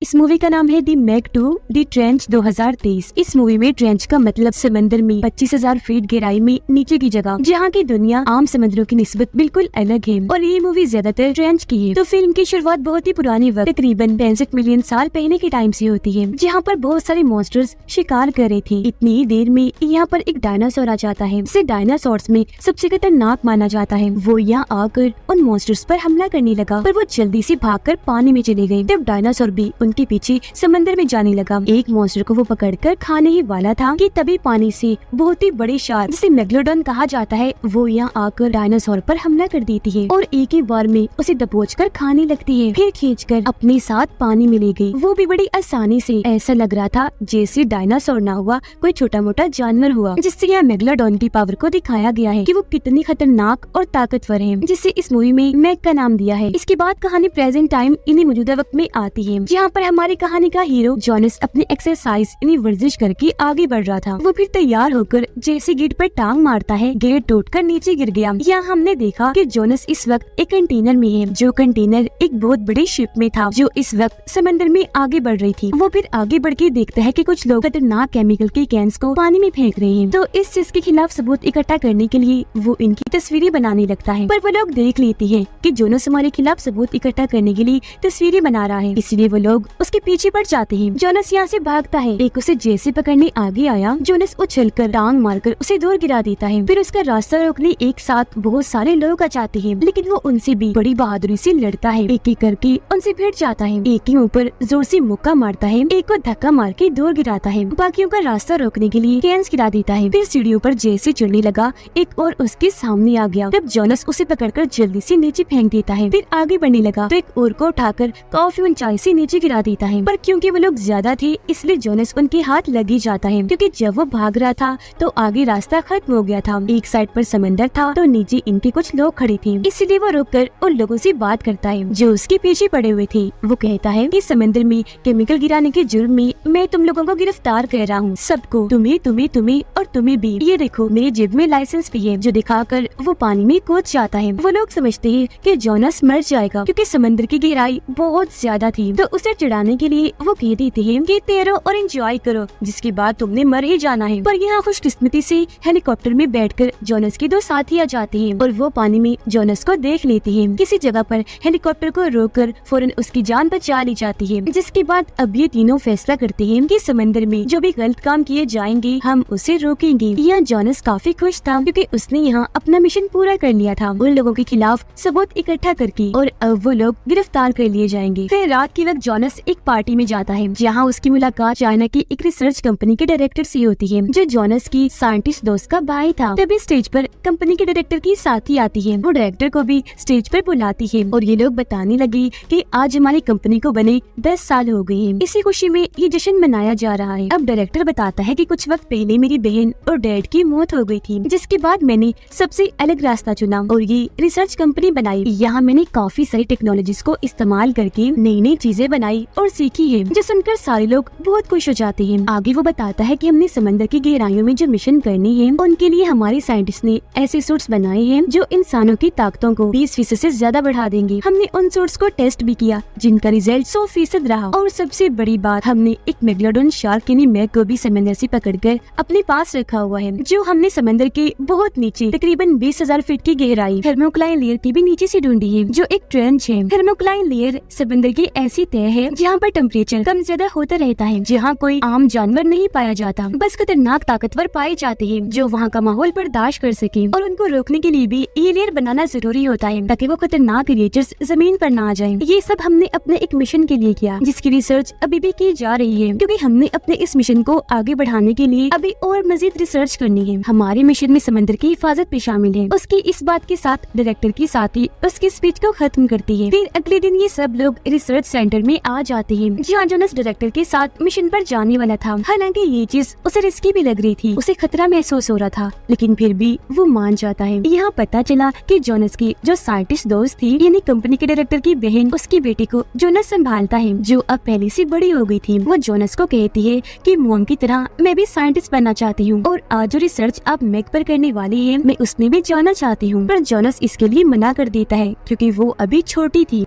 इस मूवी का नाम है दी मैक 2 दी ट्रेंच 2023। इस मूवी में ट्रेंच का मतलब समंदर में 25,000 फीट गहराई में नीचे की जगह, जहाँ की दुनिया आम समुद्रों की निस्बत बिल्कुल अलग है और ये मूवी ज्यादातर ट्रेंच की है। तो फिल्म की शुरुआत बहुत ही पुरानी वक्त तकरीबन 65 मिलियन साल पहले के टाइम से होती है, जहाँ पर बहुत सारे मॉन्स्टर्स शिकार कर रहे थे। इतनी ही देर में यहाँ पर एक डायनासोर आ जाता है, जिसे डायनासोर्स में सबसे खतरनाक माना जाता है। वो यहाँ आकर उन मॉन्स्टर्स पर हमला करने लगा, पर वो जल्दी से भागकर पानी में चले गए। तब डायनासोर भी उनके पीछे समंदर में जाने लगा। एक मॉन्स्टर को वो पकड़कर खाने ही वाला था कि तभी पानी से बहुत ही बड़ी शार्क, जिसे मेगलोडॉन कहा जाता है, वो यहाँ आकर डायनासोर पर हमला कर देती है और एक ही बार में उसे दबोचकर खाने लगती है, फिर खींचकर अपने साथ पानी में ले गई। वो भी बड़ी आसानी से। ऐसा लग रहा था जैसे डायनासोर ना हुआ कोई छोटा मोटा जानवर हुआ, जिससे यहाँ मेगलोडॉन की पावर को दिखाया गया है कि वो कितनी खतरनाक और ताकतवर है, जिससे इस मूवी में मैक का नाम दिया है। इसके बाद कहानी प्रेजेंट टाइम इन्हीं मौजूदा वक्त में आती है, जहाँ पर हमारी कहानी का हीरो जोनस अपनी एक्सरसाइज यानी वर्जिश करके आगे बढ़ रहा था। वो फिर तैयार होकर जैसे गेट पर टांग मारता है, गेट टूटकर नीचे गिर गया। यहाँ हमने देखा कि जोनस इस वक्त एक कंटेनर में है, जो कंटेनर एक बहुत बड़ी शिप में था, जो इस वक्त समंदर में आगे बढ़ रही थी। वो फिर आगे बढ़ के देखता है कि कुछ लोग खतरनाक केमिकल के कैंस को पानी में फेंक रहे हैं। तो इस चीज के खिलाफ सबूत इकट्ठा करने के लिए वो इनकी तस्वीरें बनाने लगता है, पर वो लोग देख लेती है कि जोनस हमारे खिलाफ सबूत इकट्ठा करने के लिए तस्वीरें बना रहा है, इसलिए वो लोग उसके पीछे पड़ जाते हैं। जोनस यहाँ से भागता है। एक उसे जैसे पकड़ने आगे आया, जोनस उछलकर टांग मारकर उसे दूर गिरा देता है। फिर उसका रास्ता रोकने एक साथ बहुत सारे लोग आ जाते हैं, लेकिन वो उनसे भी बड़ी बहादुरी से लड़ता है। एक एक करके उनसे भिड़ जाता है, एक के ऊपर जोर से मुक्का मारता है, एक को धक्का मार के दूर गिराता है, बाकियों का रास्ता रोकने के लिए कैंस गिरा देता है। फिर सीढ़ियों पर जैसे चढ़ने लगा, एक और उसके सामने आ गया। तब जोनस उसे पकड़कर जल्दी से नीचे फेंक देता है। फिर आगे बढ़ने लगा तो एक और को उठाकर काफी ऊंचाई से नीचे गिरा देता है, पर क्योंकि वो लोग ज्यादा थे इसलिए जोनस उनके हाथ लग ही जाता है, क्योंकि जब वो भाग रहा था तो आगे रास्ता खत्म हो गया था। एक साइड पर समंदर था तो नीचे इनके कुछ लोग खड़े थे, इसलिए वो रुककर उन लोगों से बात करता है जो उसके पीछे पड़े हुए थे। वो कहता है कि समंदर में केमिकल गिराने के जुर्म में मैं तुम लोगों को गिरफ्तार कर रहा हूँ, सबको, तुम्हें तुम्हें तुम्हें और तुम्हें भी। ये देखो मेरी जेब में लाइसेंस भी है, जो दिखाकर वो पानी में कूद जाता है। वो लोग समझते हैं कि जोनस मर जाएगा, क्योंकि समंदर की गहराई बहुत ज्यादा थी। तो उसे चिढ़ाने के लिए वो कह देते हैं कि तैरो और एंजॉय करो, जिसके बाद तुमने मर ही जाना है। पर यहाँ खुशकिस्मती से हेलीकॉप्टर में बैठकर जोनस के दो साथी आ जाते हैं और वो पानी में जोनस को देख लेते हैं। किसी जगह पर हेलीकॉप्टर को रोककर फौरन उसकी जान बचा ली जाती है, जिसके बाद अब ये तीनों फैसला करते हैं कि समंदर में जो भी गलत काम किए जाएंगे हम उसे रोकेंगे। यहाँ जोनस काफी खुश था, क्योंकि उसने यहाँ अपना मिशन पूरा कर लिया था, उन लोगों के खिलाफ सबूत इकट्ठा करके, और अब वो लोग गिरफ्तार कर लिए जाएंगे। फिर रात के वक्त जोनस एक पार्टी में जाता है, जहाँ उसकी मुलाकात चाइना की एक रिसर्च कंपनी के डायरेक्टर से होती है, जो जोनस की साइंटिस्ट दोस्त का भाई था। तभी स्टेज पर कंपनी के डायरेक्टर की साथी आती है, वो डायरेक्टर को भी स्टेज पर बुलाती है और ये लोग बताने लगे कि आज हमारी कंपनी को बने 10 साल हो गए हैं। इसी खुशी में ये जश्न मनाया जा रहा है। अब डायरेक्टर बताता है कि कुछ वक्त पहले मेरी बहन और डैड की मौत हो गई थी, जिसके बाद मैंने सबसे अलग रास्ता चुना और ये रिसर्च कंपनी बनाई। यहाँ मैंने काफी सारी टेक्नोलॉजीज को इस्तेमाल करके नई नई चीजें बनाई और सीखी है, जो सुनकर सारे लोग बहुत खुश हो जाते हैं। आगे वो बताता है कि हमने समंदर की गहराइयों में जो मिशन करनी है, उनके लिए हमारे साइंटिस्ट ने ऐसे सूट्स बनाए हैं जो इंसानों की ताकतों को 20% से ज्यादा बढ़ा देंगे। हमने उन सूट्स को टेस्ट भी किया, जिनका रिजल्ट 100% रहा। और सबसे बड़ी बात, हमने एक मेगलोडॉन शार्क यानी मैक को भी समंदर से पकड़कर अपने पास रखा हुआ है, जो हमने समंदर के बहुत नीचे तकरीबन 20,000 फीट की गहराई थर्मोक्लाइन लेयर की भी नीचे से ढूंढी है, जो एक ट्रेंच है। थर्मोक्लाइन लेयर समंदर की ऐसी तह है जहाँ पर टेम्परेचर कम ज्यादा होता रहता है, जहाँ कोई आम जानवर नहीं पाया जाता, बस खतरनाक ताकतवर पाए जाते हैं जो वहाँ का माहौल बर्दाश्त कर सके। और उनको रोकने के लिए भी ये लेयर बनाना जरूरी होता है, ताकि वो खतरनाक क्रिएचर्स जमीन पर ना आ जाएं। ये सब हमने अपने एक मिशन के लिए किया, जिसकी रिसर्च अभी भी की जा रही है, क्योंकि हमने अपने इस मिशन को आगे बढ़ाने के लिए अभी और मजीद रिसर्च करनी है। हमारे मिशन में समंदर की हिफाजत भी शामिल है। उसकी इस बात के साथ डायरेक्टर की साथी उसकी स्पीच को खत्म करती है। फिर अगले दिन ये सब लोग रिसर्च सेंटर में आ जाते हैं, जहाँ जोनस डायरेक्टर के साथ मिशन पर जाने वाला था। हालांकि ये चीज उसे रिस्की भी लग रही थी, उसे खतरा महसूस हो रहा था, लेकिन फिर भी वो मान जाता है। यहाँ पता चला कि जोनस की जो साइंटिस्ट दोस्त थी, यानी कंपनी के डायरेक्टर की बहन, उसकी बेटी को जोनस संभालता है, जो अब पहले से बड़ी हो गई थी। वो जोनस को कहती है कि मॉम की तरह मैं भी साइंटिस्ट बनना चाहती हूँ, और आज जो रिसर्च आप मैक पर करने वाली है, मैं उसमें भी जाना चाहती हूँ। पर जोनस इसके लिए मना कर देता है, क्योंकि वो अभी छोटी थी।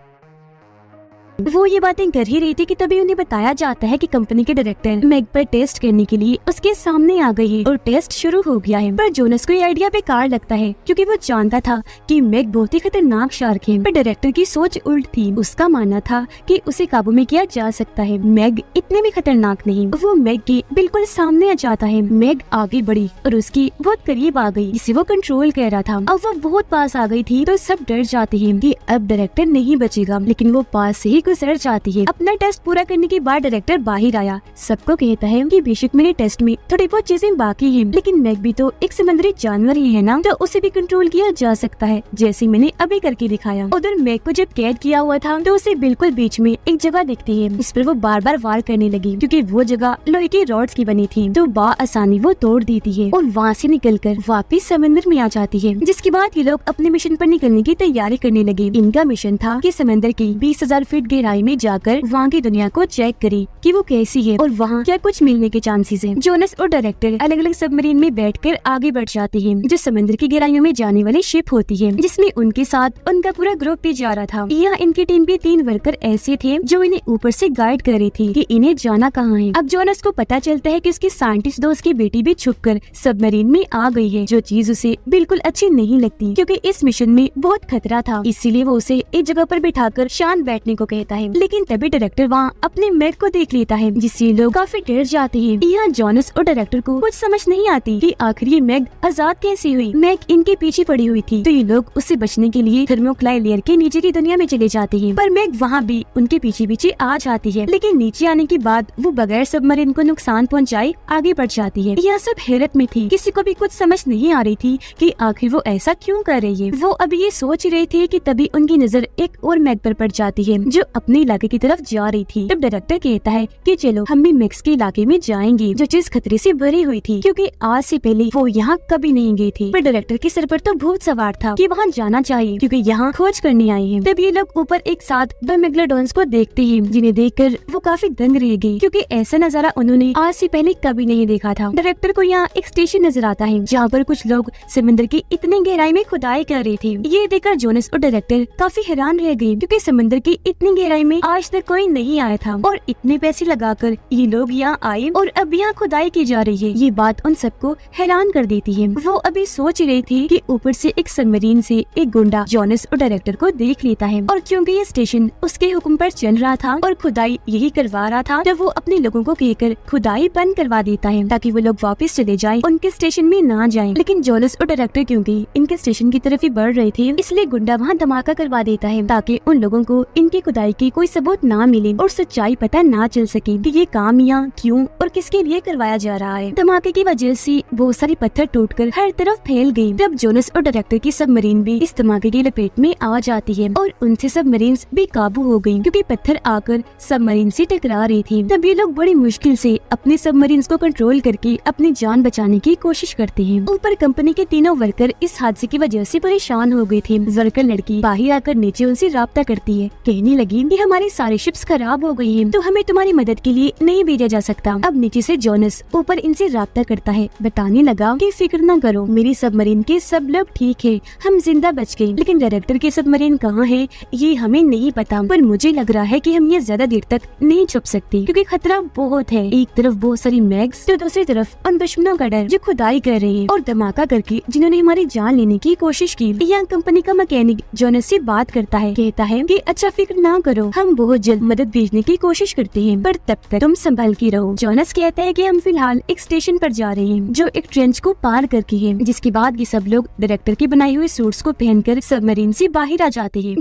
वो ये बातें कर ही रही थी कि तभी उन्हें बताया जाता है कि कंपनी के डायरेक्टर मैग पर टेस्ट करने के लिए उसके सामने आ गई है और टेस्ट शुरू हो गया है। पर जोनस को ये आइडिया बेकार लगता है क्योंकि वो जानता था कि मैग बहुत ही खतरनाक शार्क है। पर डायरेक्टर की सोच उल्ट थी। उसका मानना था कि उसे काबू में किया जा सकता है। मैग इतने भी खतरनाक नहीं। वो मैग के बिल्कुल सामने आ जाता है। मैग आगे बढ़ी और उसकी बहुत करीब आ गई जिसे वो कंट्रोल कर रहा था। अब वो बहुत पास आ गई थी तो सब डर जाते हैं कि अब डायरेक्टर नहीं बचेगा, लेकिन वो पास से ही गुजर जाती है। अपना टेस्ट पूरा करने के बाद डायरेक्टर बाहर आया। सबको कहता है कि बेशक मेरे टेस्ट में थोड़ी बहुत चीजें बाकी हैं, लेकिन मैग भी तो एक समुद्री जानवर ही है ना, तो उसे भी कंट्रोल किया जा सकता है जैसे मैंने अभी करके दिखाया। उधर मैग को जब कैद किया हुआ था तो उसे बिल्कुल बीच में एक जगह दिखती है। इस पर वो बार बार वार करने लगी क्योंकि वो जगह लोहे की रॉड्स की बनी थी, तो आसानी वो तोड़ देती है और वहाँ से निकलकर वापस समंदर में आ जाती है। जिसके बाद ये लोग अपने मिशन पर निकलने की तैयारी करने लगे। इनका मिशन था कि समंदर की 20,000 फीट गहराई में जाकर वहाँ की दुनिया को चेक करे कि वो कैसी है और वहाँ क्या कुछ मिलने के चांसेस हैं। जोनस और डायरेक्टर अलग अलग सबमरीन में बैठकर आगे बढ़ जाते हैं जो समंदर की गहराइयों में जाने वाली शिप होती है, जिसमें उनके साथ उनका पूरा ग्रुप भी जा रहा था। यहाँ इनकी टीम के 3 वर्कर ऐसे थे जो इन्हें ऊपर से गाइड कर रही थी कि इन्हें जाना कहाँ है। अब जोनस को पता चलता है कि उसकी साइंटिस्ट दोस्त की बेटी भी छुपकर सबमरीन में आ गई है, जो चीज उसे बिल्कुल अच्छी नहीं लगती क्योंकि इस मिशन में बहुत खतरा था। इसीलिए वो उसे एक जगह पर बिठाकर शांत बैठने को कहता है। लेकिन तभी डायरेक्टर वहाँ अपने मैग को देख लेता है जिससे लोग काफी डर जाते हैं। यहाँ जोनस और डायरेक्टर को कुछ समझ नहीं आती कि आखिर ये मैग आजाद कैसे हुई। मैग इनके पीछे पड़ी हुई थी तो ये लोग उससे बचने के लिए थर्मोक्लाइ लेयर के नीचे की दुनिया में चले जाते हैं, पर मैग वहाँ भी उनके पीछे पीछे आ जाती है। लेकिन नीचे आने के बाद वो बगैर सबमरीन को नुकसान पहुँचाए आगे बढ़ जाती है। यह सब हैरत में थी, किसी को भी कुछ समझ नहीं आ रही थी कि आखिर वो ऐसा क्यों कर रही है। वो अभी ये सोच रहे थे कि तभी उनकी नजर एक और मैग पर पड़ जाती है जो अपने इलाके की तरफ जा रही थी। तब डायरेक्टर कहता है कि चलो हम भी मैक्स के इलाके में जाएंगे, जो चीज खतरे से भरी हुई थी क्योंकि आज से पहले वो यहाँ कभी नहीं गई थी। पर डायरेक्टर के सर पर तो भूत सवार था कि वहाँ जाना चाहिए क्योंकि यहाँ खोज करने आए हैं। तब ये लोग ऊपर एक साथ 2 मेगालोडॉन्स को देखते हैं जिन्हें देखकर वो काफी दंग रह गई क्योंकि ऐसा नजारा उन्होंने आज से पहले कभी नहीं देखा था। डायरेक्टर को यहाँ एक स्टेशन नजर आता है जहाँ पर कुछ लोग समंदर की इतनी गहराई में खुदाई कर रहे थे। ये देखकर जोनस और डायरेक्टर काफी हैरान रह गए क्योंकि समंदर की इतनी गहराई में आज तक कोई नहीं आया था और इतने पैसे लगाकर ये लोग यहाँ आए और अब यहाँ खुदाई की जा रही है। ये बात उन सबको हैरान कर देती है। वो अभी सोच रही थी कि ऊपर से एक सबमरीन से एक गुंडा जोनस और डायरेक्टर को देख लेता है और क्योंकि ये स्टेशन उसके हुक्म पर चल रहा था और खुदाई यही करवा रहा था, तो वो अपने लोगों को कहकर खुदाई बंद करवा देता है ताकि वो लोग वापस चले जाएं, उनके स्टेशन में ना जाएं। लेकिन जोनस और डायरेक्टर क्योंकि इनके स्टेशन की तरफ ही बढ़ रहे थे इसलिए गुंडा वहाँ धमाका करवा देता है ताकि उन लोगों को इनकी खुदाई की कोई सबूत ना मिले और सच्चाई पता ना चल सके कि ये काम यहाँ क्यों और किसके लिए करवाया जा रहा है। धमाके की वजह से बहुत सारे पत्थर टूटकर हर तरफ फैल गए। तब जोनस और डायरेक्टर की सबमरीन भी इस धमाके की लपेट में आ जाती है और उनसे सबमरीन भी काबू हो गयी क्योंकि पत्थर आकर सबमरीन से टकरा रही थी। तब ये लोग बड़ी मुश्किल से अपने सबमरीन को कंट्रोल करके अपनी जान बचाने की कोशिश करते हैं। ऊपर कंपनी के तीनों वर्कर इस हादसे की वजह से परेशान हो गए थे। वर्कर लड़की बाहर आकर नीचे उनसे राब्ता करती है, कहने लगी कि हमारी सारी शिप्स खराब हो गई हैं, तो हमें तुम्हारी मदद के लिए नहीं भेजा जा सकता। अब नीचे से जोनस ऊपर इनसे राब्ता करता है, बताने लगा कि फिक्र न करो, मेरी सबमरीन के सब लोग ठीक है, हम जिंदा बच गए। लेकिन डायरेक्टर की सबमरीन कहाँ है ये हमें नहीं पता, पर मुझे लग रहा है कि हम ये ज्यादा देर तक नहीं छुप सकते क्योंकि खतरा बहुत है। एक तरफ बहुत सारी मैग्स तो दूसरी तरफ उन दुश्मनों का डर जो खुदाई कर रहे हैं और धमाका करके जिन्होंने हमारी जान लेने की कोशिश की। यहाँ कंपनी का मैकेनिक जोनस से बात करता है, कहता है कि अच्छा फिक्र ना करो, हम बहुत जल्द मदद भेजने की कोशिश करते हैं, पर तब तक तुम संभल के रहो। जोनस कहता है कि हम फिलहाल एक स्टेशन पर जा रहे हैं जो एक ट्रेंच को पार करके है, जिसके बाद ये सब लोग डायरेक्टर की बनाई हुई सूट्स को पहनकर सबमरीन से बाहर आ जाते हैं।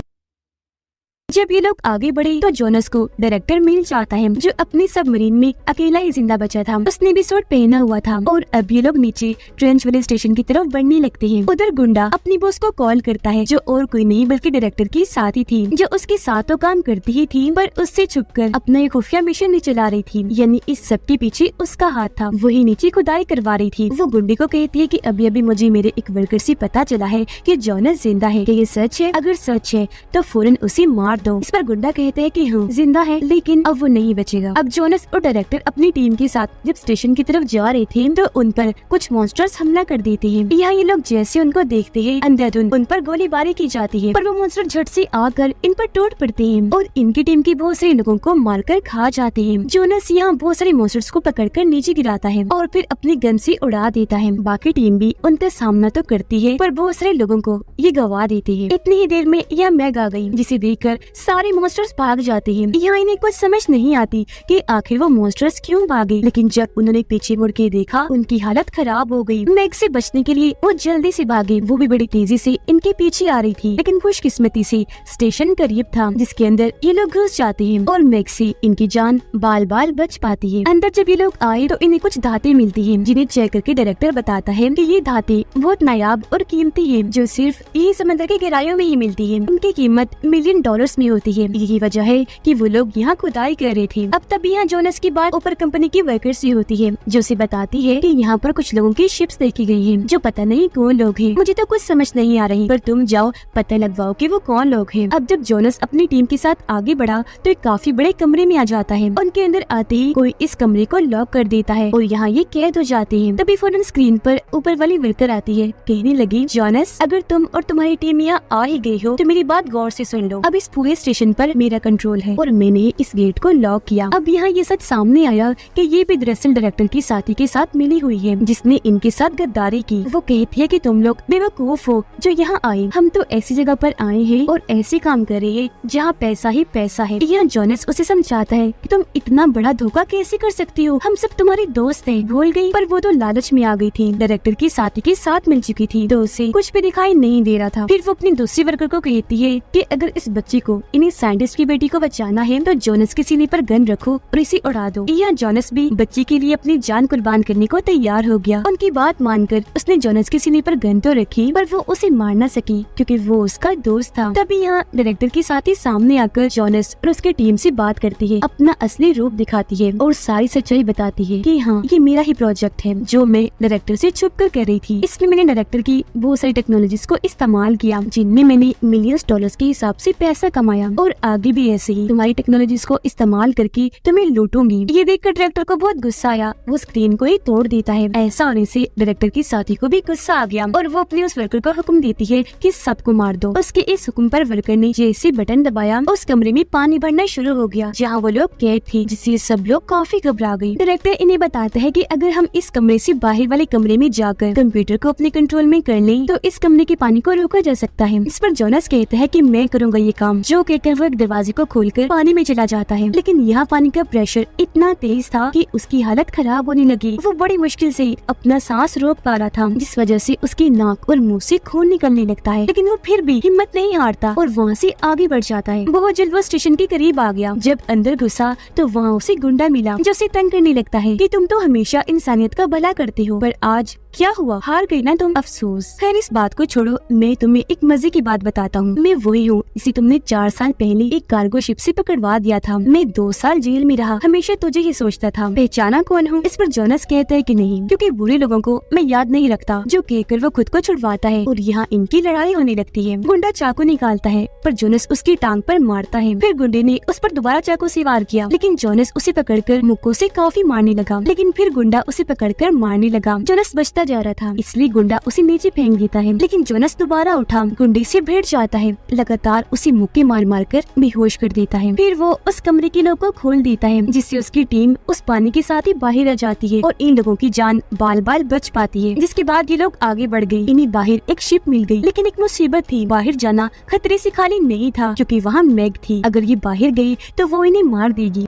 जब ये लोग आगे बढ़े तो जोनस को डायरेक्टर मिल जाता है जो अपनी सबमरीन में अकेला ही जिंदा बचा था। उसने भी सूट पहना हुआ था और अब ये लोग नीचे ट्रेंच वाले स्टेशन की तरफ बढ़ने लगते हैं। उधर गुंडा अपनी बॉस को कॉल करता है जो और कोई नहीं बल्कि डायरेक्टर की साथी थी जो उसके साथ तो काम करती ही थी पर उससे छुपकर अपना एक खुफिया मिशन नहीं चला रही थी, यानी इस सब के पीछे उसका हाथ था। वही नीचे खुदाई करवा रही थी। वो गुंडे को कहती है कि अभी अभी मुझे मेरे एक वर्कर से पता चला है कि जोनस जिंदा है, क्या ये सच है? अगर सच है तो फौरन उसे मार मार दो। इस पर गुंडा कहते हैं कि हाँ जिंदा है लेकिन अब वो नहीं बचेगा। अब जोनस और डायरेक्टर अपनी टीम के साथ जब स्टेशन की तरफ जा रहे थे तो उन पर कुछ मॉन्स्टर्स हमला कर देते हैं। यहाँ ये लोग जैसे उनको देखते हैं अंधाधुंध उन पर गोलीबारी की जाती है, पर वो मॉन्स्टर झट से आकर इन पर टूट पड़ते हैं और इनकी टीम के बहुत सारे लोगों को मारकर खा जाते हैं। जोनस यहाँ बहुत सारे मॉन्स्टर्स को पकड़कर नीचे गिराता है और फिर अपनी गन से उड़ा देता है। बाकी टीम भी उनका सामना तो करती है पर बहुत सारे लोगों को ये गवा देती है। इतनी ही देर में यह मैग आ गई जिसे देखकर सारे मॉन्स्टर्स भाग जाते हैं। यहाँ इन्हें कुछ समझ नहीं आती कि आखिर वो मॉन्स्टर्स क्यों भागे, लेकिन जब उन्होंने पीछे मुड़ के देखा उनकी हालत खराब हो गई। मैग से बचने के लिए वो जल्दी से भागे, वो भी बड़ी तेजी से इनके पीछे आ रही थी, लेकिन खुशकिस्मती से स्टेशन करीब था जिसके अंदर ये लोग घुस जाते हैं और मैग से इनकी जान बाल बाल बच पाती है। अंदर जब ये लोग आए तो इन्हें कुछ धातें मिलती हैं जिन्हें चेक करके डायरेक्टर बताता है कि ये धातें बहुत नायाब और कीमती है जो सिर्फ ये समंदर की गहराइयों में ही मिलती है। उनकी कीमत $1,000,000 में होती है। यही वजह है कि वो लोग यहाँ खुदाई कर रहे थे। अब तभी यहाँ जोनस की बात ऊपर कंपनी की वर्कर से होती है जो उसे बताती है कि यहाँ पर कुछ लोगों की शिप्स देखी गई हैं जो पता नहीं कौन लोग हैं। मुझे तो कुछ समझ नहीं आ रही, पर तुम जाओ पता लगवाओ कि वो कौन लोग हैं। अब जब जोनस अपनी टीम के साथ आगे बढ़ा तो एक काफी बड़े कमरे में आ जाता है। उनके अंदर आते ही कोई इस कमरे को लॉक कर देता है और यहाँ ये कैद हो जाते हैं। तभी फौरन स्क्रीन पर ऊपर वाली वर्कर आती है, कहने लगी जोनस अगर तुम और तुम्हारी टीम यहाँ आ ही गई हो तो मेरी बात गौर से सुन लो। अब इस पूरे स्टेशन पर मेरा कंट्रोल है और मैंने इस गेट को लॉक किया। अब यहाँ ये सच सामने आया कि ये भी दरअसल डायरेक्टर की साथी के साथ मिली हुई है जिसने इनके साथ गद्दारी की। वो कहती है कि तुम लोग बेवकूफ हो जो यहाँ आए, हम तो ऐसी जगह पर आए हैं और ऐसे काम कर रहे हैं जहाँ पैसा ही पैसा है। यहाँ जोनस उसे समझाता है कि तुम इतना बड़ा धोखा कैसे कर सकती हो, हम सब तुम्हारे दोस्त हैं। भूल गई, पर वो तो लालच में आ गई थी, डायरेक्टर की साथी के साथ मिल चुकी थी तो उसे कुछ भी दिखाई नहीं दे रहा था। फिर वो अपनी दूसरी वर्कर को कहती है कि अगर इस बच्चे को इन्हीं साइंटिस्ट की बेटी को बचाना है तो जोनस के सीने पर गन रखो और इसे उड़ा दो। यहाँ जोनस भी बच्चे के लिए अपनी जान कुर्बान करने को तैयार हो गया। उनकी बात मानकर उसने जोनस के सीने पर गन तो रखी पर वो उसे मार न सकी क्योंकि वो उसका दोस्त था। तभी यहाँ डायरेक्टर की साथी सामने आकर जोनस और उसकी टीम से बात करती है, अपना असली रूप दिखाती है और सारी सच्चाई बताती है कि हाँ ये मेरा ही प्रोजेक्ट है जो मैं डायरेक्टर से छुप कर रही थी। इसमें मैंने डायरेक्टर की बहुत सारी टेक्नोलॉजीज को इस्तेमाल किया जिनमें मैंने $millions के हिसाब से पैसा कमाया और आगे भी ऐसे ही तुम्हारी टेक्नोलॉजीज को इस्तेमाल करके तुम्हें लूटूंगी। ये देखकर डायरेक्टर को बहुत गुस्सा आया, वो स्क्रीन को ही तोड़ देता है। ऐसा होने से डायरेक्टर की साथी को भी गुस्सा आ गया और वो अपने उस वर्कर को हुक्म देती है कि सबको मार दो। उसके इस हुक्म पर वर्कर ने जैसे बटन दबाया उस कमरे में पानी भरना शुरू हो गया जहाँ वो लोग कैद थे, जिससे सब लोग काफी घबरा गए। डायरेक्टर इन्हें बताता है कि अगर हम इस कमरे से बाहर वाले कमरे में जाकर कंप्यूटर को अपने कंट्रोल में कर लें तो इस कमरे के पानी को रोका जा सकता है। इस पर जोनस कहता है कि मैं करूंगा ये काम, जो कहकर वो एक दरवाजे को खोलकर पानी में चला जाता है। लेकिन यहाँ पानी का प्रेशर इतना तेज था कि उसकी हालत खराब होने लगी। वो बड़ी मुश्किल से अपना सांस रोक पा रहा था जिस वजह से उसकी नाक और मुंह से खून निकलने लगता है, लेकिन वो फिर भी हिम्मत नहीं हारता और वहाँ से आगे बढ़ जाता है। बहुत जल्द वो स्टेशन के करीब आ गया। जब अंदर घुसा तो वहाँ उसे गुंडा मिला जो उसे तंग करने लगता है कि तुम तो हमेशा इंसानियत का भला करते हो, पर आज क्या हुआ, हार गई ना तुम, अफसोस। खैर इस बात को छोड़ो, मैं तुम्हें एक मजे की बात बताता हूँ। मैं वही हूँ इसे तुमने 4 साल पहले एक कार्गो शिप से पकड़वा दिया था। मैं 2 साल जेल में रहा, हमेशा तुझे ही सोचता था। पहचाना कौन हूँ? इस पर जोनस कहता है कि नहीं, क्योंकि बुरे लोगों को मैं याद नहीं रखता, जो कहकर वो खुद को छुड़वाता है और यहाँ इनकी लड़ाई होने लगती है। गुंडा चाकू निकालता है पर जोनस उसकी टांग पर मारता है। फिर गुंडे ने उस पर दोबारा चाकू से वार किया, लेकिन जोनस उसे पकड़कर मुक्कों से काफी मारने लगा। लेकिन फिर गुंडा उसे पकड़कर मारने लगा। जोनस बचता जा रहा था, इसलिए गुंडा उसे नीचे फेंक देता है, लेकिन जोनस दोबारा उठा, गुंडे से भिड़ जाता है, लगातार उसे मुक्के मार मार कर बेहोश कर देता है। फिर वो उस कमरे के लोगों को खोल देता है, जिससे उसकी टीम उस पानी के साथ ही बाहर आ जाती है और इन लोगों की जान बाल बाल बच पाती है। जिसके बाद ये लोग आगे बढ़ गए। इन्हें बाहर एक शिप मिल गई, लेकिन एक मुसीबत थी, बाहर जाना खतरे से खाली नहीं था, क्योंकि वहाँ मैग थी। अगर ये बाहर गई तो वो इन्हें मार देगी।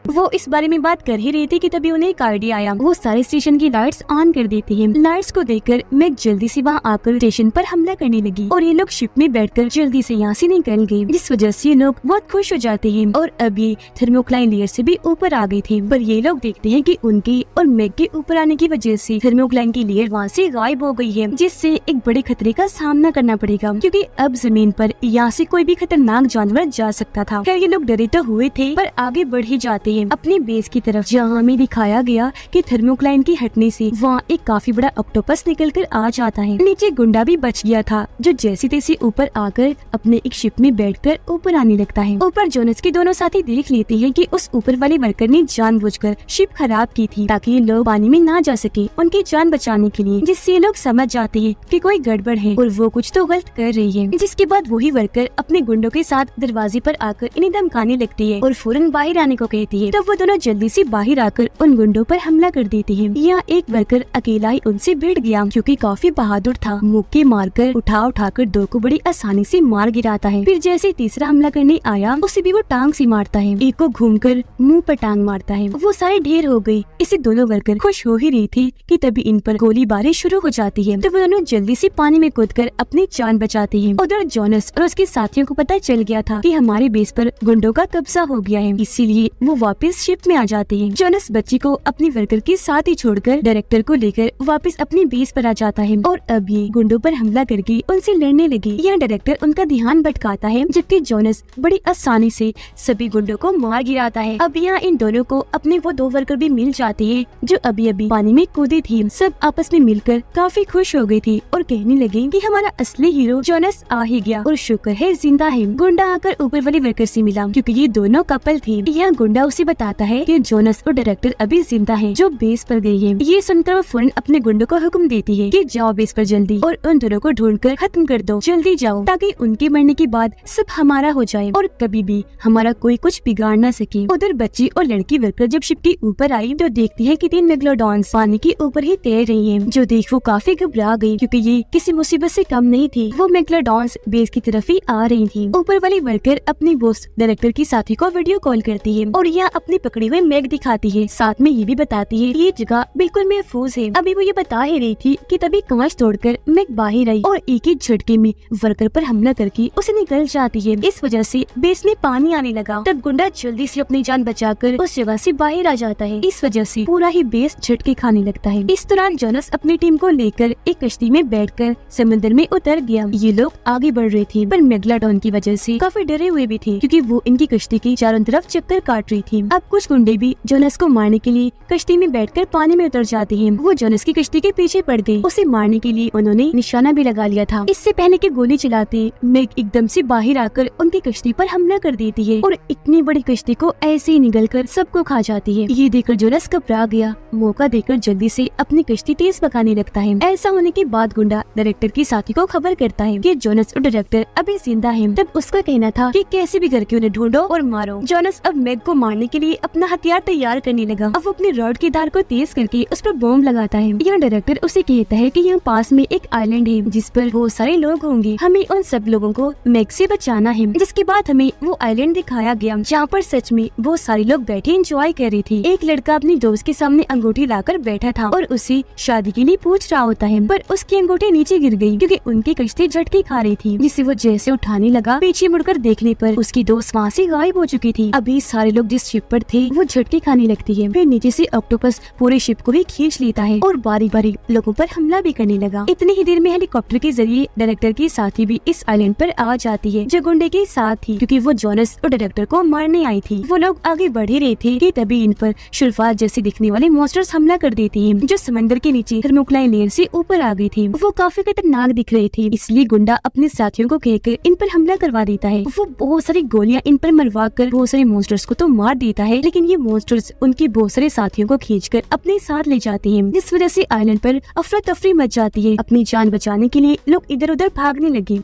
वो इस बारे में बात कर ही रही थी कि तभी उन्हें एक आइडिया आया। वो सारे स्टेशन की लाइट्स ऑन कर देती है। लाइट्स को देखकर मैग जल्दी से वहाँ आकर स्टेशन पर हमला करने लगी और ये लोग शिप में बैठकर जल्दी से यहाँ से निकल गए, जिस वजह से ये लोग बहुत खुश हो जाते हैं और अब ये थर्मोक्लाइन लेयर से भी ऊपर आ गए थे। पर ये लोग देखते हैं कि उनके और मैग के ऊपर आने की वजह से थर्मोक्लाइन की लेयर वहाँ से गायब हो गई है, जिससे एक बड़े खतरे का सामना करना पड़ेगा, क्योंकि अब जमीन पर यहाँ से कोई भी खतरनाक जानवर जा सकता था। खैर ये लोग डरे तो हुए थे पर आगे बढ़ ही जाते हैं हैं अपनी बेस की तरफ, जहाँ हमें दिखाया गया कि थर्मोक्लाइन की हटने से वहाँ एक काफी बड़ा ऑक्टोपस निकल कर आ जाता है। नीचे गुंडा भी बच गया था, जो जैसे तैसे ऊपर आकर अपने एक शिप में बैठकर ऊपर आने लगता है। ऊपर जोनस के दोनों साथी देख लेते हैं कि उस ऊपर वाले वर्कर ने जानबूझकर शिप खराब की थी ताकि ये लोग पानी में ना जा सके उनकी जान बचाने के लिए, जिससे ये लोग समझ जाते हैं कि कोई गड़बड़ है और वो कुछ तो गलत कर रही है। जिसके बाद वही वर्कर अपने गुंडों के साथ दरवाजे पर आकर इन्हें धमकाने लगती है और फौरन बाहर आने को कहती है। तो वो दोनों जल्दी से बाहर आकर उन गुंडों पर हमला कर देते हैं। यहाँ एक वर्कर अकेला ही उनसे भिड़ गया क्योंकि काफी बहादुर था। मुक्के मारकर उठाकर दो को बड़ी आसानी से मार गिराता है। फिर जैसे तीसरा हमला करने आया उसे भी वो टांग से मारता है। एक को घूमकर मुंह पर टांग मारता है। वो सारे ढेर हो गई। इसे दोनों वर्कर खुश हो ही रही थी कि तभी इन पर गोलीबारी शुरू हो जाती है। तो वो दोनों जल्दी से पानी में कूदकर अपनी जान बचाते हैं। उधर जोनस और उसके साथियों को पता चल गया था कि हमारे बेस पर गुंडों का कब्जा हो गया है, इसीलिए वो वापस शिप में आ जाते हैं। जोनस बच्ची को अपनी वर्कर के साथ ही छोड़कर डायरेक्टर को लेकर वापस अपनी बेस पर आ जाता है और अब ये गुंडों पर हमला करके उनसे लड़ने लगी। यहाँ डायरेक्टर उनका ध्यान भटकाता है, जबकि जोनस बड़ी आसानी से सभी गुंडों को मार गिराता है। अब यहाँ इन दोनों को अपने वो दो वर्कर भी मिल जाते हैं जो अभी अभी पानी में कूदी थी। सब आपस में मिलकर काफी खुश हो गई थी और कहने लगे कि हमारा असली हीरो जोनस आ ही गया और शुक्र है जिंदा है। गुंडा आकर ऊपर वाले वर्कर से मिला क्योंकि ये दोनों कपल थे। यहाँ गुंडा उसे बताता है कि जोनस और डायरेक्टर अभी जिंदा हैं, जो बेस पर गई है। ये सुनकर वो फौरन अपने गुंडों को हुक्म देती है कि जाओ बेस पर जल्दी और उन दोनों को ढूंढकर खत्म कर दो, जल्दी जाओ ताकि उनके मरने के बाद सब हमारा हो जाए और कभी भी हमारा कोई कुछ बिगाड़ न सके। उधर बच्ची और लड़की वर्कर जब शिप के ऊपर आई तो देखती है कि 3 मेगलोडॉन्स पानी के ऊपर ही तैर रही हैं, जो देख वो काफी घबरा गई क्योंकि ये किसी मुसीबत से कम नहीं थी। वो मेगलोडॉन्स बेस की तरफ ही आ रही थी। ऊपर वाली वर्कर अपनी बॉस डायरेक्टर की साथी को वीडियो कॉल करती है और यह अपनी पकड़ी हुई मैग दिखाती है। साथ में ये भी बताती है ये जगह बिल्कुल महफूज है। अभी वो ये बता ही रही थी कि तभी कांच तोड़कर मैग बाहर आई और एक ही झटके में वर्कर पर हमला करके उसे निकल जाती है। इस वजह से बेस में पानी आने लगा। तब गुंडा जल्दी से अपनी जान बचाकर उस जगह से बाहर आ जाता है। इस वजह से पूरा ही बेस झटके खाने लगता है। इस दौरान जोनस अपनी टीम को लेकर एक कश्ती में बैठकर समंदर में उतर गया। ये लोग आगे बढ़ रहे थे पर मेगलोडॉन की वजह से काफी डरे हुए भी थे क्योंकि वो इनकी कश्ती की चारों तरफ चक्कर काट रही थी। अब कुछ गुंडे भी जोनस को मारने के लिए कश्ती में बैठकर पानी में उतर जाते हैं। वो जोनस की कश्ती के पीछे पड़ गए। उसे मारने के लिए उन्होंने निशाना भी लगा लिया था। इससे पहले कि गोली चलाते मेग एकदम से बाहर आकर उनकी कश्ती पर हमला कर देती है और इतनी बड़ी कश्ती को ऐसे ही निगलकर सबको खा जाती है। ये देखकर जोनस घबरा गया। मौका देकर जल्दी से अपनी कश्ती तेज पकाने लगता है। ऐसा होने के बाद गुंडा डायरेक्टर की साथी को खबर करता है कि जोनस और डायरेक्टर अभी जिंदा हैं। तब उसका कहना था कि कैसे भी करके उन्हें ढूंढो और मारो। जोनस अब मेग को मारने के लिए अपना हथियार तैयार करने लगा। अब वो अपनी रॉड की धार को तेज करके उस पर बॉम्ब लगाता है। यहाँ डायरेक्टर उसे कहता है कि यहाँ पास में एक आइलैंड है जिस पर बहुत सारे लोग होंगे, हमें उन सब लोगों को मेग से बचाना है। जिसके बाद हमें वो आइलैंड दिखाया गया जहाँ पर सच में बहुत सारे लोग बैठे एंजॉय कर रहे थे। एक लड़का अपनी दोस्त के सामने अंगूठी लाकर बैठा था और उसे शादी के लिए पूछ रहा होता है, पर उसकी अंगूठी नीचे गिर गई क्योंकि उनकी कश्ती झटके खा रही थी। जिसे वो जैसे उठाने लगा, पीछे मुड़कर देखने पर उसकी दोस्त वहाँ से गायब हो चुकी थी। अभी सारे लोग जिस शिप पर थे वो झटके खाने लगती है। फिर नीचे से ऑक्टोपस पूरे शिप को ही खींच लेता है और बारी बारी लोगों पर हमला भी करने लगा। इतनी ही देर में हेलीकॉप्टर के जरिए डायरेक्टर की साथी भी इस आइलैंड पर आ जाती है जो गुंडे के साथ थी क्योंकि वो जोनस और डायरेक्टर को मारने आई थी। वो लोग आगे बढ़ ही रहे थे कि तभी इन पर शुल्फात जैसे दिखने वाले मॉन्स्टर्स हमला कर देते हैं जो समंदर के नीचे थर्मोक्लाइन लेयर से ऊपर आ गई थी। वो काफी खतरनाक दिख रहे थे, इसलिए गुंडा अपने साथियों को कहकर इन पर हमला करवा देता है। वो बहुत सारी गोलियां इन पर मरवा कर बहुत सारे मॉन्स्टर्स को तो मार देता है, लेकिन ये मॉन्स्टर्स उनके बहुत सारे साथियों को खींचकर अपने साथ ले जाते हैं, जिस वजह से आइलैंड पर अफरा तफरी मच जाती है। अपनी जान बचाने के लिए लोग इधर उधर भागने लगे।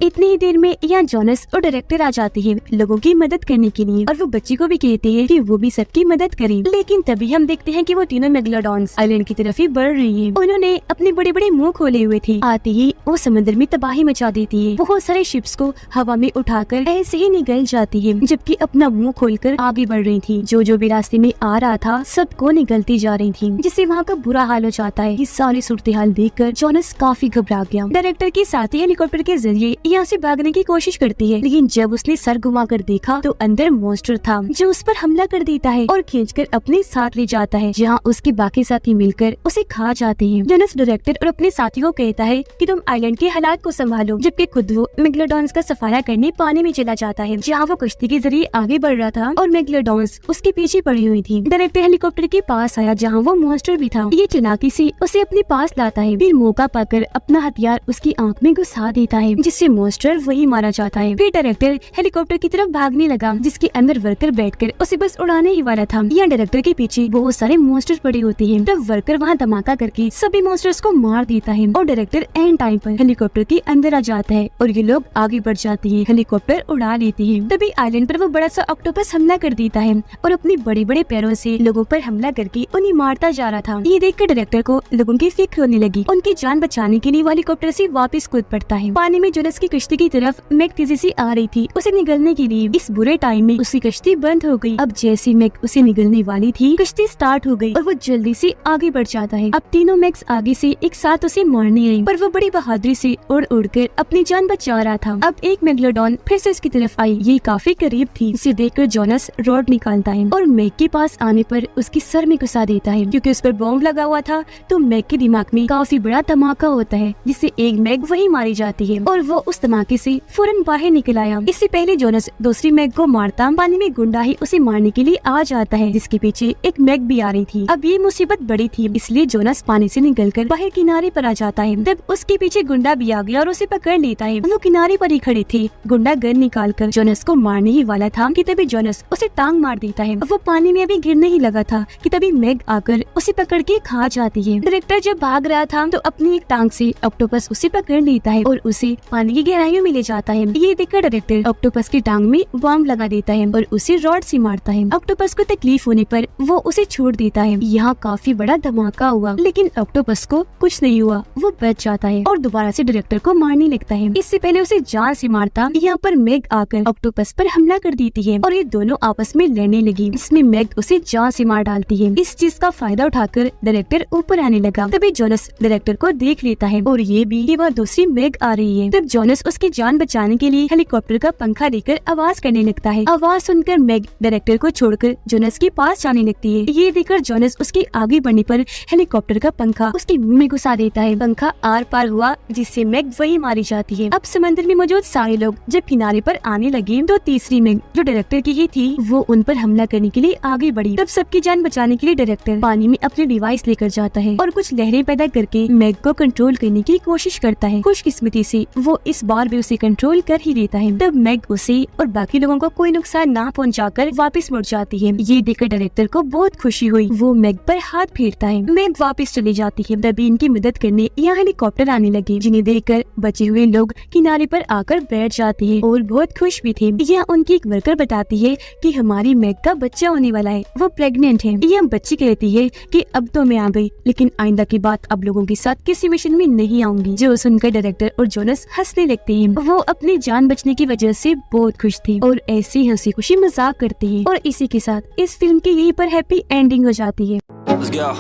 इतनी ही देर में यहाँ जोनस और डायरेक्टर आ जाते हैं लोगों की मदद करने के लिए और वो बच्ची को भी कहते हैं कि वो भी सबकी मदद करे। लेकिन तभी हम देखते हैं कि वो तीनों मेगलोडॉन्स आइलैंड की तरफ ही बढ़ रही हैं। उन्होंने अपने बड़े बड़े मुंह खोले हुए थे। आते ही वो समंदर में तबाही मचा देती है। बहुत सारे शिप्स को हवा में उठाकर ऐसे ही निगल जाती है, जबकि अपना मुंह खोलकर आगे बढ़ रही थी। जो भी रास्ते में आ रहा था सबको निगलती जा रही थी, जिससे वहाँ का बुरा हाल हो जाता है। इस सारी सूरत हाल देख कर जोनस काफी घबरा गया। डायरेक्टर के साथ ही हेलीकॉप्टर के जरिए यहाँ से भागने की कोशिश करती है, लेकिन जब उसने सर घुमा कर देखा तो अंदर मॉन्स्टर था जो उस पर हमला कर देता है और खींचकर अपने साथ ले जाता है, जहाँ उसके बाकी साथी मिलकर उसे खा जाते हैं। जोनस डायरेक्टर और अपने साथियों को कहता है कि तुम आइलैंड के हालात को संभालो, जबकि खुद वो मेगलोडॉन्स का सफाया करने पानी में चला जाता है, जहाँ वो कश्ती के जरिए आगे बढ़ रहा था और मेगलोडॉन्स उसके पीछे पड़ी हुई थी। डायरेक्टर हेलीकॉप्टर के पास आया जहाँ वो मॉन्स्टर भी था। ये चालाकी से उसे अपने पास लाता है, फिर मौका पाकर अपना हथियार उसकी आंख में घुसा देता है, जिससे मॉन्स्टर वही मारा जाता है। फिर डायरेक्टर हेलीकॉप्टर की तरफ भागने लगा, जिसके अंदर वर्कर बैठकर उसे बस उड़ाने ही वाला था। यहाँ डायरेक्टर के पीछे बहुत सारे मॉन्स्टर पड़े होते हैं, तब वर्कर वहाँ धमाका करके सभी मॉन्स्टर्स को मार देता है और डायरेक्टर एंड टाइम पर हेलीकॉप्टर के अंदर आ जाता है और ये लोग आगे बढ़ जाते हैं। हेलीकॉप्टर उड़ा लेती है। तभी आइलैंड पर वो बड़ा सा ऑक्टोपस हमला कर देता है और अपने बड़े बड़े पैरों से लोगों पर हमला करके उन्हें मारता जा रहा था। ये देखकर डायरेक्टर को लोगों की फिक्र होने लगी। उनकी जान बचाने के लिए हेलीकॉप्टर से वापस कूद पड़ता है। पानी में जोनस की कश्ती की तरफ मैग तेजी से आ रही थी उसे निगलने के लिए। इस बुरे टाइम में उसकी कश्ती बंद हो गई। अब जैसे मैग उसे निगलने वाली थी, कश्ती स्टार्ट हो गई और वो जल्दी से आगे बढ़ जाता है। अब तीनों मैग्स आगे से एक साथ उसे मारने आई, पर वो बड़ी बहादुरी से उड़ उड़कर अपनी जान बचा रहा था। अब एक मेगलोडॉन फिर से उसकी तरफ आई। ये काफी करीब थी। इसे देखकर जोनस रॉड निकालता है और मैग के पास आने पर उसकी सर में घुसा देता है। क्योंकि उस पर बॉम्ब लगा हुआ था तो मैग के दिमाग में काफी बड़ा धमाका होता है, जिससे एक मैग वही मारी जाती है और वो उस धमाके से फौरन बाहर निकल आया। इससे पहले जोनस दूसरी मैग को मारता, पानी में गुंडा ही उसे मारने के लिए आ जाता है, जिसके पीछे एक मैग भी आ रही थी। अब ये मुसीबत बड़ी थी, इसलिए जोनस पानी से निकलकर बाहर किनारे पर आ जाता है। तब उसके पीछे गुंडा भी आ गया और उसे पकड़ लेता है। वो किनारे पर ही खड़े थे। गुंडा गन निकालकर जोनस को मारने ही वाला था कि तभी जोनस उसे टांग मार देता है। वो पानी में अभी गिरने ही लगा था कि तभी मैग आकर उसे पकड़ के खा जाती है। डायरेक्टर जब भाग रहा था तो अपनी एक टांग से ऑक्टोपस उसे पकड़ लेता है और उसे पानी की गहराइयों में ले जाता है। ये देखकर डायरेक्टर ऑक्टोपस की टांग में बॉम्ब लगा देता है और उसे रॉड से मारता है। ऑक्टोपस को तकलीफ होने पर वो उसे छोड़ देता है। यहाँ काफी बड़ा धमाका हुआ, लेकिन ऑक्टोपस को कुछ नहीं हुआ। वो बच जाता है और दोबारा से डायरेक्टर को मारने लगता है। इससे पहले उसे जान से मारता, यहाँ पर मैग आकर ऑक्टोपस पर हमला कर देती है और ये दोनों आपस में लड़ने लगी। इसमें मैग उसे जान से मार डालती है। इस चीज का फायदा उठाकर डायरेक्टर ऊपर आने लगा। तभी जोनस डायरेक्टर को देख लेता है और ये भी कि वह दूसरी मैग आ रही है। तब जोनस उसकी जान बचाने के लिए हेलीकॉप्टर का पंखा लेकर आवाज करने लगता है। आवाज सुनकर मैग डायरेक्टर को छोड़कर जोनस के पास जाने लगती है। ये देखकर जोनस उसके आगे बढ़ने पर हेलीकॉप्टर का पंखा उसके मुंह में घुसा देता है। पंखा आर पार हुआ, जिससे मैग वही मारी जाती है। अब समंदर में मौजूद सारे लोग जब किनारे पर आने लगे तो तीसरी मैग जो डायरेक्टर की ही थी वो उन पर हमला करने के लिए आगे बढ़ी। तब सबकी जान बचाने के लिए डायरेक्टर पानी में अपने डिवाइस लेकर जाता है और कुछ लहरें पैदा करके मैग को कंट्रोल करने की कोशिश करता है। खुशकिस्मती से वो इस बार भी उसे कंट्रोल कर ही लेता है। तब मैग उसे और बाकी लोगों को कोई नुकसान ना पहुंचाकर वापस मुड़ जाती है। ये देखकर डायरेक्टर को बहुत खुशी हुई। वो मैग पर हाथ फेरता है। मैग वापस चली जाती है। तभी इनकी मदद करने यहाँ हेलीकॉप्टर आने लगे, जिन्हें देखकर बचे हुए लोग किनारे पर आकर बैठ जाते हैं और बहुत खुश भी थे। यहाँ उनकी एक वर्कर बताती है कि हमारी मैग का बच्चा होने वाला है, वो प्रेग्नेंट है। यह बच्ची कहती है कि अब तो मैं आ गई, लेकिन आइंदा की बात अब लोगों के साथ किसी मिशन में नहीं आऊंगी। जो सुनकर डायरेक्टर और जोनस हंसने लगते हैं। वो अपनी जान बचने की वजह से बहुत खुश थी और ऐसी हंसी खुशी मजाक करते हैं। और इसी के साथ इस फिल्म की यहीं पर हैप्पी एंडिंग हो जाती है। Let's go.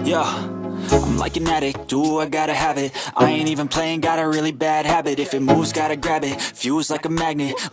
Yeah. I'm like an addict, do I gotta have it. I ain't even playing, got a really bad habit. If it moves, gotta grab it. Fuse like a magnet.